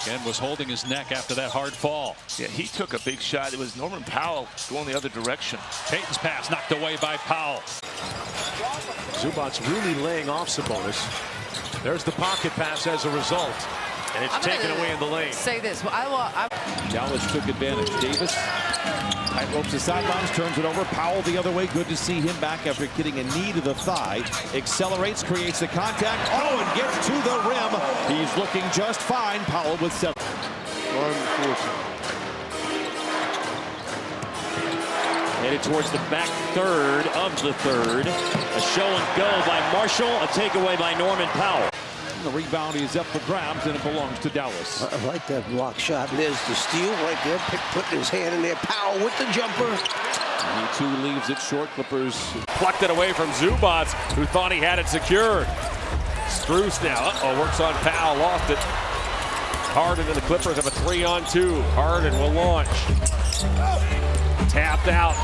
And was holding his neck after that hard fall. Yeah, he took a big shot. It was Norman Powell going the other direction. Payton's pass knocked away by Powell. Zubac's really laying off Sabonis. There's the pocket pass as a result. And it's taken away in the lane. Say this. Dallas took advantage. Davis tight ropes the sidelines, turns it over. Powell the other way. Good to see him back after getting a knee to the thigh. Accelerates, creates the contact. Oh, and gets to the rim. He's looking just fine. Powell with 7. Headed towards the back third of the third. A show and go by Marshall. A takeaway by Norman Powell. The rebound is up for grabs, and it belongs to Dallas. I like that block shot. There's the steal right there. Putting his hand in there. Powell with the jumper. And he too leaves it short. Clippers Plucked it away from Zubac, who thought he had it secured. Strus now. Works on Powell. Lost it. Harden and the Clippers have a 3-on-2. Harden will launch. Tapped out.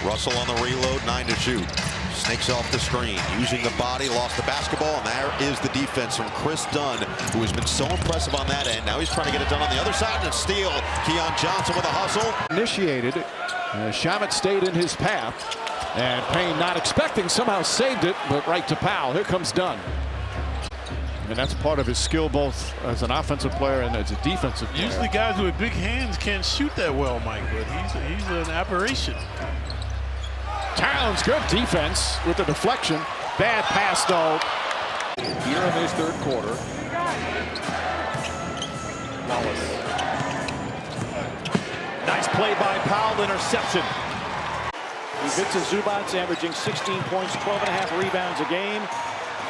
Russell on the reload, 9 to shoot. Snakes off the screen, using the body, lost the basketball, and there is the defense from Chris Dunn, who has been so impressive on that end. Now he's trying to get it done on the other side, and steal. Keon Johnson with a hustle. Initiated. Shamet stayed in his path. And Payne, not expecting, somehow saved it, but right to Powell. Here comes Dunn. And that's part of his skill, both as an offensive player and as a defensive player. Usually guys with big hands can't shoot that well, Mike, but he's an aberration. Towns, good defense with the deflection. Bad pass, though. here in this third quarter. Wallace. Nice play by Powell, interception. Vincent Zubac averaging 16 points, 12.5 rebounds a game.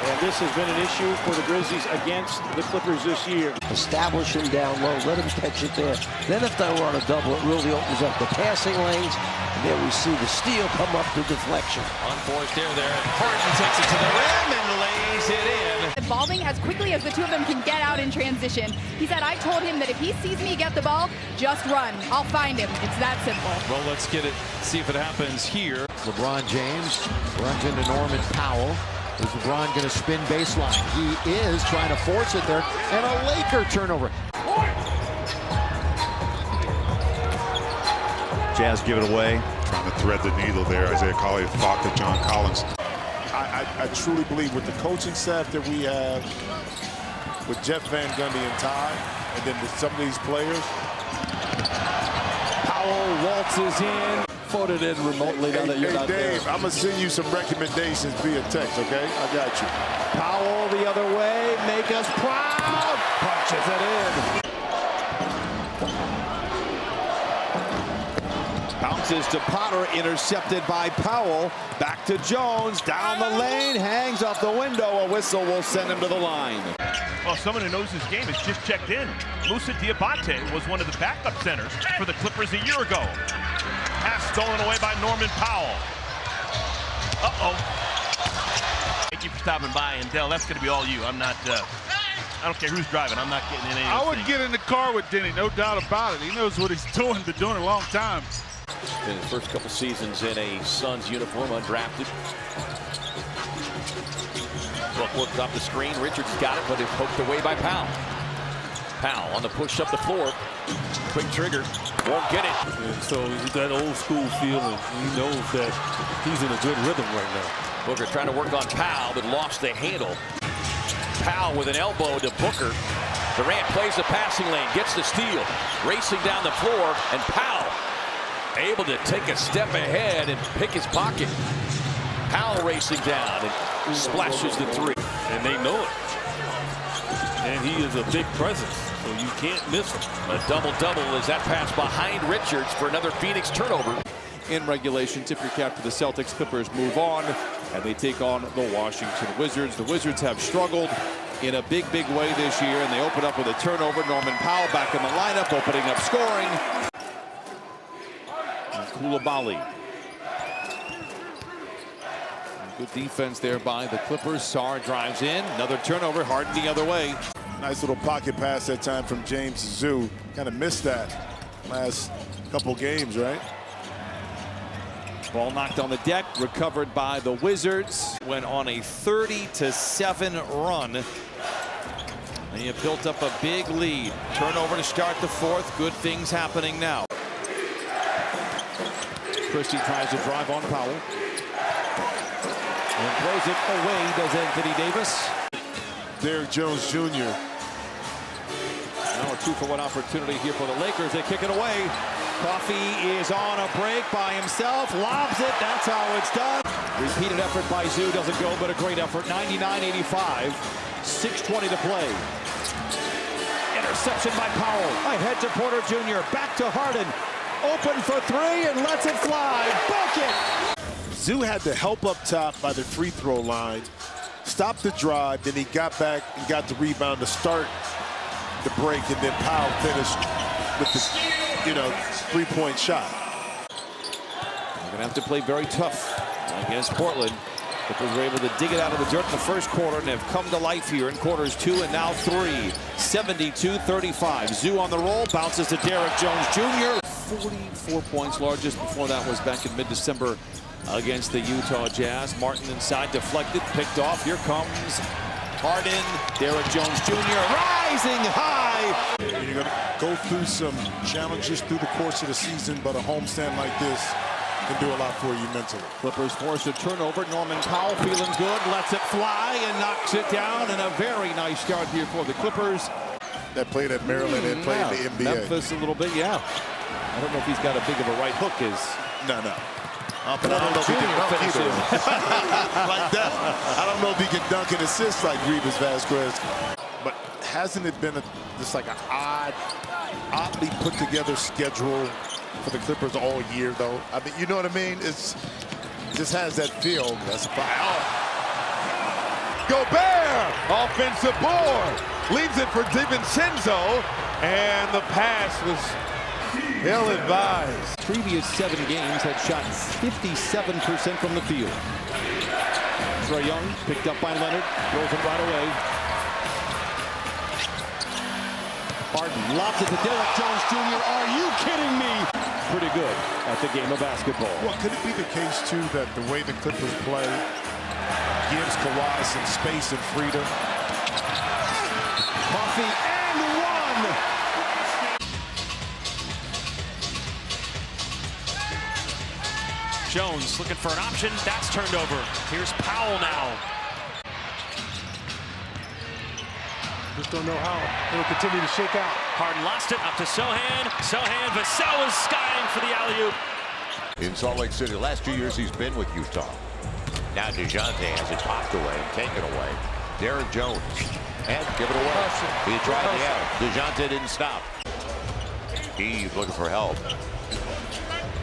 And this has been an issue for the Grizzlies against the Clippers this year. Establish him down low, let him catch it there. Then if they run a double, it really opens up the passing lanes. And then we see the steal come up to deflection. Unforced error there. Harden takes it to the rim and lays it in. Evolving as quickly as the two of them can get out in transition. He said, I told him that if he sees me get the ball, just run. I'll find him. It's that simple. Well, let's get it, see if it happens here. LeBron James runs into Norman Powell. Is LeBron going to spin baseline? He is trying to force it there, and a Laker turnover. Jazz give it away. Trying to thread the needle there. Isaiah Collier fought to John Collins. I truly believe with the coaching staff that we have, with Jeff Van Gundy and Ty, and then with some of these players. Powell waltzes in. Floated in remotely now that you're not Dave, there. I'm going to send you some recommendations via text, okay? I got you. Powell the other way. Make us proud. Punches it in. Bounces to Potter, intercepted by Powell. Back to Jones, down the lane, hangs off the window. A whistle will send him to the line. Well, someone who knows his game has just checked in. Moussa Diabate was one of the backup centers for the Clippers a year ago. Pass stolen away by Norman Powell. Thank you for stopping by, and Dell, that's going to be all you. I'm not, I don't care who's driving. I'm not getting in any of I those would things. get in the car with Denny, no doubt about it. He knows what he's doing, been doing it a long time. In his first couple seasons in a Suns uniform, undrafted. Look, worked off the screen. Richards got it, but it's poked away by Powell. Powell on the push up the floor. Quick trigger. Won't get it. And so that old school feeling, he knows that he's in a good rhythm right now. Booker trying to work on Powell, but lost the handle. Powell with an elbow to Booker. Durant plays the passing lane, gets the steal. Racing down the floor, and Powell able to take a step ahead and pick his pocket. Powell racing down and splashes the three. And they know it. And he is a big presence, so you can't miss him. A double-double as that pass behind Richards for another Phoenix turnover. In regulation, tip your cap to the Celtics. Clippers move on, and they take on the Washington Wizards. The Wizards have struggled in a big way this year, and they open up with a turnover. Norman Powell back in the lineup, opening up scoring. And Coulibaly. Good defense there by the Clippers. Sarr drives in. Another turnover. Harden the other way. Nice little pocket pass that time from James Zoo. Kind of missed that last couple games, right? Ball knocked on the deck, recovered by the Wizards. Went on a 30-7 run And you built up a big lead. Turnover to start the fourth. Good things happening now. Christie tries to drive on Powell. And throws it away, does Anthony Davis. Derrick Jones Jr. Now a 2-for-1 opportunity here for the Lakers. They kick it away. Coffey is on a break by himself. Lobs it. That's how it's done. Repeated effort by Zoo. Doesn't go, but a great effort. 99-85. 6:20 to play. Interception by Powell. Ahead to Porter Jr. Back to Harden. Open for three and lets it fly. Bucket! Zoo had the help up top by the free throw line. Stopped the drive, then he got back and got the rebound to start the break, and then Powell finished with the, three-point shot. They're going to have to play very tough against Portland. Clippers were able to dig it out of the dirt in the first quarter and have come to life here in quarters 2 and now 3. 72-35. Zoo on the roll, bounces to Derrick Jones Jr. 44 points, largest before that was back in mid-December against the Utah Jazz. Martin inside, deflected, picked off. Here comes Harden. Derrick Jones Jr. rising high. You're going to go through some challenges through the course of the season, but a homestand like this can do a lot for you mentally. Clippers force a turnover. Norman Powell feeling good, lets it fly and knocks it down. And a very nice start here for the Clippers. That played at Maryland and played in the NBA. Memphis a little bit, yeah. I don't know if he's got a big of a right hook. No. But I don't know if he can dunk either. Like that. I don't know if he can dunk and assist like Grievous Vasquez. But hasn't it been just like an oddly put together schedule for the Clippers all year, though? I mean, you know what I mean? It just has that feel. That's a foul. Gobert, offensive board, leaves it for DiVincenzo, and the pass was ill-advised. Previous 7 games had shot 57% from the field. Trae Young picked up by Leonard, throws it right away. Harden lobs it to Derrick Jones Jr. Are you kidding me? Pretty good at the game of basketball. Well, could it be the case, too, that the way the Clippers play gives Kawhi some space and freedom? Coffey and one! Jones looking for an option. That's turned over. Here's Powell now. Just don't know how it'll continue to shake out. Harden lost it up to Sohan. Vassell is skying for the alley-oop. In Salt Lake City, last 2 years he's been with Utah. Now DeJounte has it popped away, taken away. Derrick Jones, and give it away. He tried the out. DeJounte didn't stop. He's looking for help.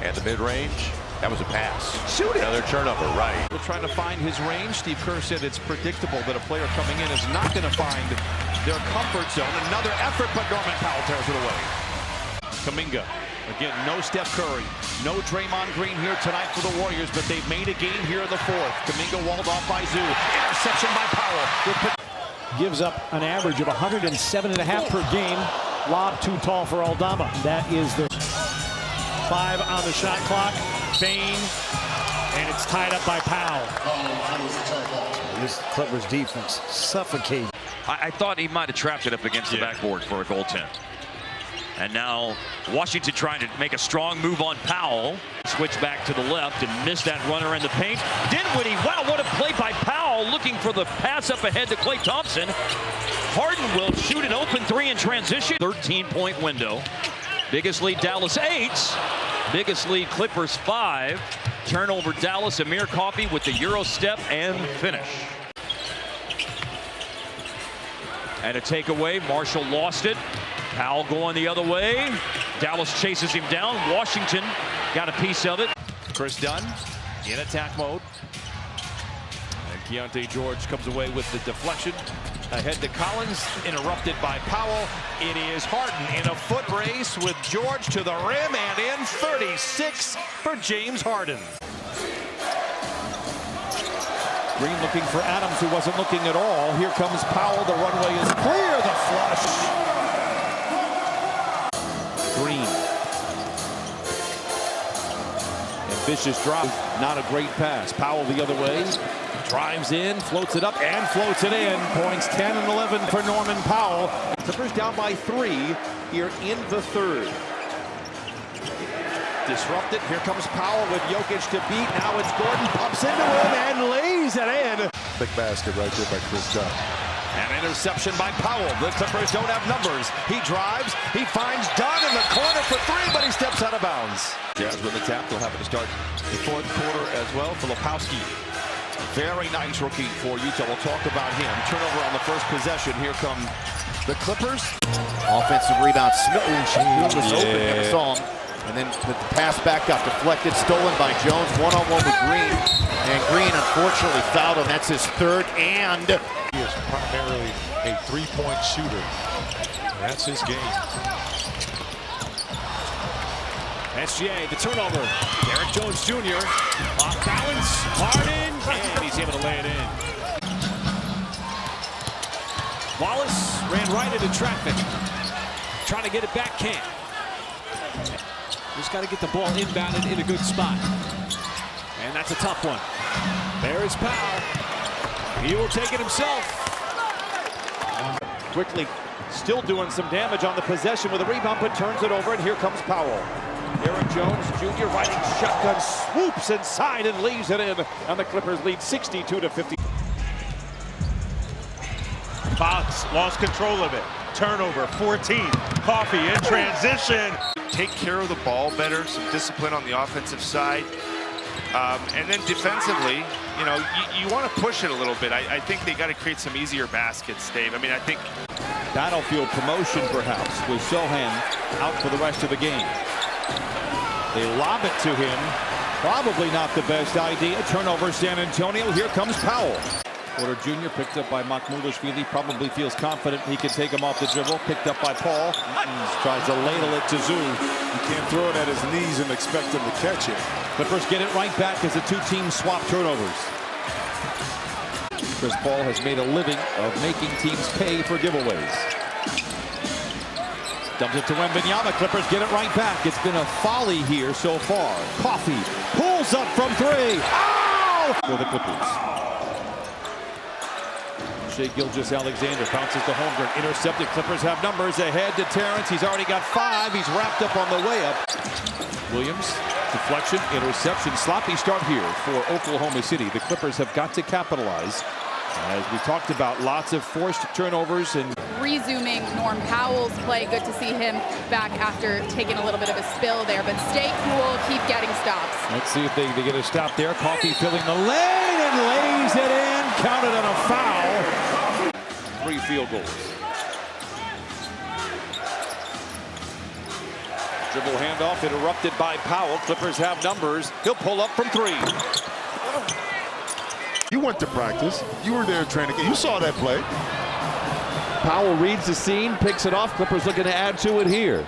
And the mid-range, that was a pass. Shoot it. Another turnover, right. We're trying to find his range. Steve Kerr said it's predictable that a player coming in is not going to find their comfort zone. Another effort, but Norman Powell tears it away. Kuminga. Again, no Steph Curry. No Draymond Green here tonight for the Warriors, but they've made a game here in the fourth. Kuminga walled off by Zoo. Interception by Powell. Gives up an average of 107.5 per game. Lob too tall for Aldama. That is the 5 on the shot clock. Bain, and it's tied up by Powell. This Clippers defense suffocating. I thought he might have trapped it up against the backboard for a goaltend. And now Washington trying to make a strong move on Powell. Switch back to the left and missed that runner in the paint. Dinwiddie, wow, what a play by Powell, looking for the pass up ahead to Klay Thompson. Harden will shoot an open 3 in transition. 13-point window. Biggest lead Dallas 8. Biggest lead Clippers 5. Turnover Dallas. Amir Coffey with the Euro step and finish. And a takeaway. Marshall lost it. Powell going the other way. Dallas chases him down. Washington got a piece of it. Chris Dunn in attack mode. And Keontae George comes away with the deflection. Ahead to Collins, interrupted by Powell. It is Harden in a foot race with George to the rim and in. 36 for James Harden. Green looking for Adams, who wasn't looking at all. Here comes Powell. The runway is clear. The flush. Green. And vicious drop. Not a great pass. Powell the other way. Drives in, floats it up, and floats it in. Points 10 and 11 for Norman Powell. Clippers down by 3 here in the third. Disrupted. Here comes Powell with Jokic to beat. Now it's Gordon. Pumps into him and lays it in. Big basket right there by Chris Dunn. An interception by Powell. The Clippers don't have numbers. He drives. He finds Dunn in the corner for 3, but he steps out of bounds. Jazz with the tap. They'll have it to start the fourth quarter as well. Filipowski. Very nice rookie for Utah. We'll talk about him. Turnover on the first possession. Here come the Clippers. Offensive rebound. Smith was open. Never saw him. And then the pass back got deflected. Stolen by Jones. One-on-one with Green. And Green unfortunately fouled him. That's his third. And he is primarily a three-point shooter. That's his game. SGA, the turnover. Derek Jones Jr. Off balance. Harden. And he's able to lay it in. Wallace ran right into traffic. Trying to get it back, can't. Just got to get the ball inbounded in a good spot. And that's a tough one. There's Powell. He will take it himself. Quickly still doing some damage on the possession with a rebound, but turns it over, and here comes Powell. Derek Jones Jr. riding shotgun, swoops inside and leaves it in. And the Clippers lead 62-50. Fox lost control of it. Turnover, 14. Coffee in transition. Take care of the ball better, some discipline on the offensive side. And then defensively, you know, you want to push it a little bit. I think they got to create some easier baskets, Dave. I mean, I think battlefield promotion perhaps with Sohan out for the rest of the game. They lob it to him. Probably not the best idea. Turnover, San Antonio. Here comes Powell. Porter Jr. picked up by Makhmoudashvili. Probably feels confident he can take him off the dribble. Picked up by Paul. Tries to ladle it to Zoo. You can't throw it at his knees and expect him to catch it. Clippers get it right back as the two teams swap turnovers. Chris Paul has made a living of making teams pay for giveaways. Dumps it to Wembanyama. Clippers get it right back. It's been a folly here so far. Coffee pulls up from 3. Ow! For the Clippers. Gilgeous-Alexander bounces to Holmgren. Intercepted. Clippers have numbers ahead to Terrence. He's already got 5. He's wrapped up on the way up. Williams, deflection, interception. Sloppy start here for Oklahoma City. The Clippers have got to capitalize. As we talked about, lots of forced turnovers. And resuming Norm Powell's play. Good to see him back after taking a little bit of a spill there. But stay cool. Keep getting stops. Let's see if they get a stop there. Coffee filling the lane and lays it in. Counted on a foul. 3 field goals. Dribble handoff interrupted by Powell. Clippers have numbers. He'll pull up from 3. You went to practice. You were there training. You saw that play. Powell reads the scene, picks it off. Clippers looking to add to it here.